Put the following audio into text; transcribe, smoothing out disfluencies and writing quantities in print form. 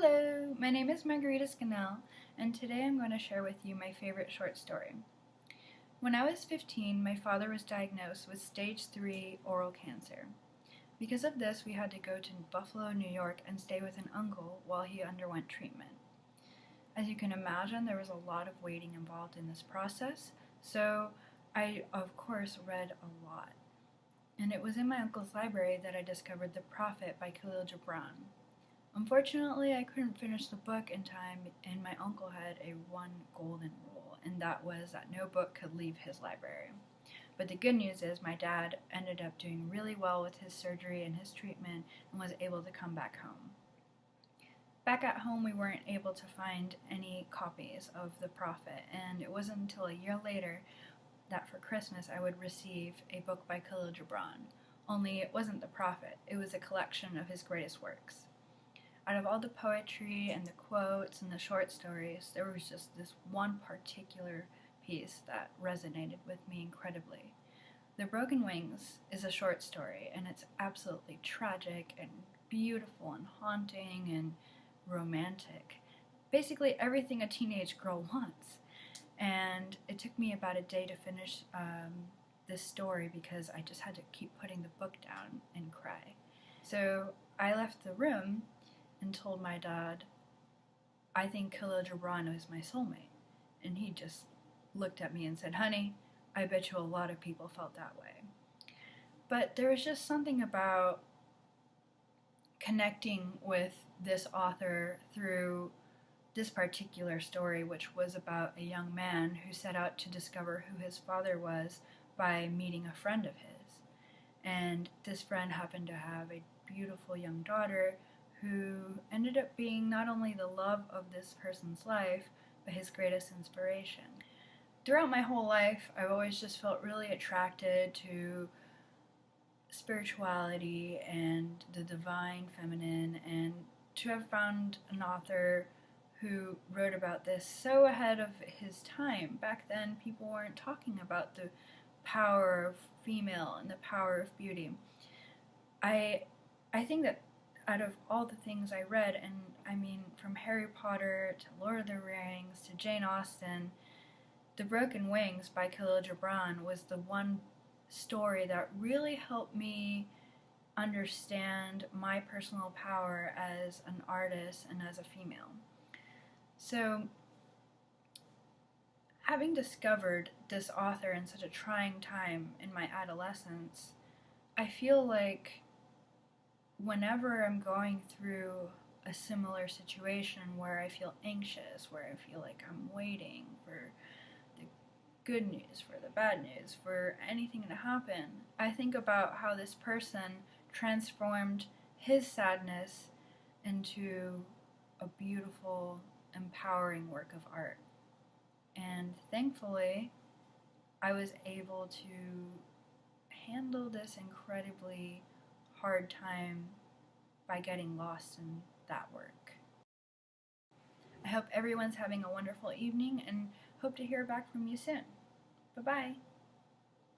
Hello, my name is Margarita Scannell, and today I'm going to share with you my favorite short story. When I was 15, my father was diagnosed with stage 3 oral cancer. Because of this, we had to go to Buffalo, New York and stay with an uncle while he underwent treatment. As you can imagine, there was a lot of waiting involved in this process, so I, of course, read a lot. And it was in my uncle's library that I discovered The Prophet by Khalil Gibran. Unfortunately, I couldn't finish the book in time, and my uncle had a one golden rule, and that was that no book could leave his library. But the good news is my dad ended up doing really well with his surgery and his treatment and was able to come back home. Back at home, we weren't able to find any copies of The Prophet, and it wasn't until a year later that for Christmas I would receive a book by Khalil Gibran. Only it wasn't The Prophet, it was a collection of his greatest works. Out of all the poetry and the quotes and the short stories, there was just this one particular piece that resonated with me incredibly. The Broken Wings is a short story, and it's absolutely tragic and beautiful and haunting and romantic. Basically everything a teenage girl wants. And it took me about a day to finish this story because I just had to keep putting the book down and cry. So I left the room and told my dad, I think Khalil Gibran is my soulmate. And he just looked at me and said, honey, I bet you a lot of people felt that way. But there was just something about connecting with this author through this particular story, which was about a young man who set out to discover who his father was by meeting a friend of his. And this friend happened to have a beautiful young daughter who ended up being not only the love of this person's life, but his greatest inspiration. Throughout my whole life, I've always just felt really attracted to spirituality and the divine feminine, and to have found an author who wrote about this so ahead of his time. Back then, people weren't talking about the power of female and the power of beauty. I think that out of all the things I read, and I mean from Harry Potter to Lord of the Rings to Jane Austen, The Broken Wings by Khalil Gibran was the one story that really helped me understand my personal power as an artist and as a female. So, having discovered this author in such a trying time in my adolescence, I feel like whenever I'm going through a similar situation where I feel anxious, where I feel like I'm waiting for the good news, for the bad news, for anything to happen, I think about how this person transformed his sadness into a beautiful, empowering work of art. And thankfully, I was able to handle this incredibly hard time by getting lost in that work. I hope everyone's having a wonderful evening and hope to hear back from you soon. Bye-bye.